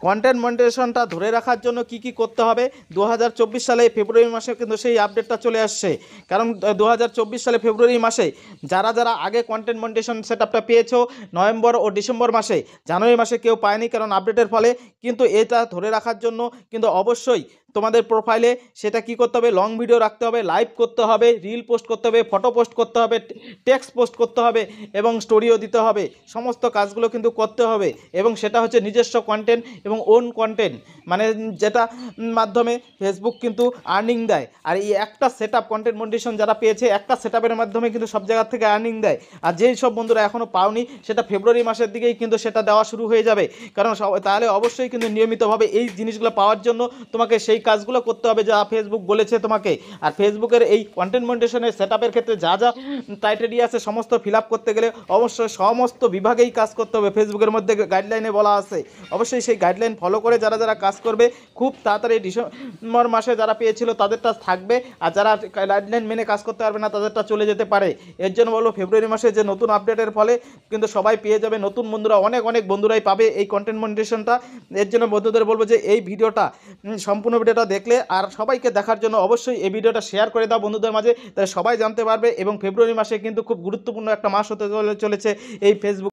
Content মনিটাইজেশনটা ধরে রাখার জন্য কি করতে হবে 2024 সালে ফেব্রুয়ারি মাসে কিন্তু সেই আপডেটটা চলে আসছে। কারণ 2024 সালে ফেব্রুয়ারি মাসে যারা যারা আগে কন্টেন্ট মনিটাইজেশন সেটআপটা পেয়েছো নভেম্বর ও ডিসেম্বর মাসে, জানুয়ারি মাসে কেউ পায়নি কারণ আপডেটের ফলে। কিন্তু এটা ধরে রাখার জন্য কিন্তু অবশ্যই তোমাদের প্রোফাইলে সেটা কি করতে হবে, লং ভিডিও রাখতে হবে, লাইভ করতে হবে, রিল পোস্ট করতে হবে, ফটো পোস্ট করতে হবে, টেক্সট পোস্ট করতে হবে এবং স্টোরিও দিতে হবে। সমস্ত কাজগুলো কিন্তু করতে হবে এবং সেটা হচ্ছে নিজস্ব কন্টেন্ট এবং ওন কন্টেন্ট, মানে যেটা মাধ্যমে ফেসবুক কিন্তু আর্নিং দেয়। আর এই একটা সেটআপ কন্টেন্ট মনিটাইজেশন যারা পেয়েছে একটা সেটআপের মাধ্যমে কিন্তু সব জায়গা থেকে আর্নিং দেয়। আর যেই সব বন্ধুরা এখনও পাওনি সেটা ফেব্রুয়ারি মাসের দিকেই কিন্তু সেটা দেওয়া শুরু হয়ে যাবে। কারণ তাহলে অবশ্যই কিন্তু নিয়মিতভাবে এই জিনিসগুলো পাওয়ার জন্য তোমাকে সেই কাজগুলো করতে হবে যা ফেসবুক বলেছে তোমাকে। আর ফেসবুকের এই কন্টেন্ট মনিটাইজেশনের সেটআপের ক্ষেত্রে যা যা ক্রাইটেরিয়া আছে সমস্ত ফিল আপ করতে গেলে অবশ্যই সমস্ত বিভাগেই কাজ করতে হবে। ফেসবুকের মধ্যে গাইডলাইনে বলা আছে, অবশ্যই সেই গাইডলাইন ফলো করে যারা যারা কাজ করবে খুব তাড়াতাড়ি ডিসেম্বর মাসে যারা পেয়েছিল তাদেরটা থাকবে, আর যারা গাইডলাইন মেনে কাজ করতে পারবে না তাদেরটা চলে যেতে পারে। এর জন্য বলবো ফেব্রুয়ারি মাসে যে নতুন আপডেটের ফলে কিন্তু সবাই পেয়ে যাবে, নতুন বন্ধুরা অনেক অনেক বন্ধুরাই পাবে এই কন্টেন্ট মনিটাইজেশনটা। এর জন্য বন্ধুদের বলবো যে এই ভিডিওটা সম্পূর্ণ ভিডিওটা দেখলে আর সবাইকে দেখার জন্য অবশ্যই এই ভিডিওটা শেয়ার করে দাও বন্ধুদের মাঝে, তাহলে সবাই জানতে পারবে। এবং ফেব্রুয়ারি মাসে কিন্তু খুব গুরুত্বপূর্ণ একটা মাস হতে চলেছে এই ফেসবুক